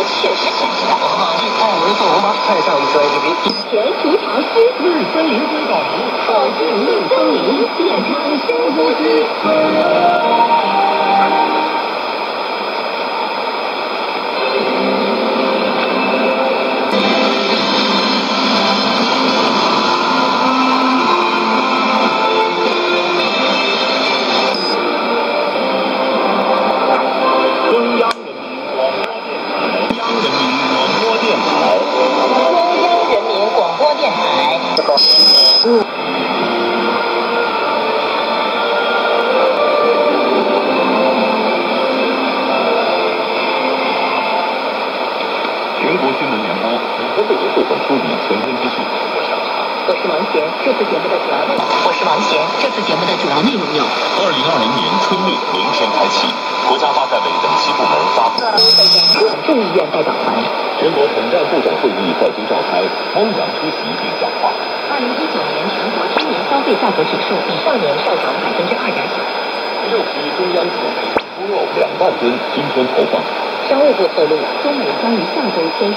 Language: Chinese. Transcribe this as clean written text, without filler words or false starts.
确实显示的。爱维索罗马派上一支 APP。前除潮湿，绿森林硅藻泥，走进绿森林，健康深呼吸。全国新闻联播，每天为您汇总梳理前天资讯。我是王贤，这次节目的主要内容。有2020年春运轮天开启，国家发改委等七部门发布。众议院代表团。全国统战部长会议在京召开，汪洋出席并讲话。2019年全国青年消费价格指数比上年上涨2.9%。6批中央储备猪肉2万吨今天投放。商务部透露，中美将于下周签署。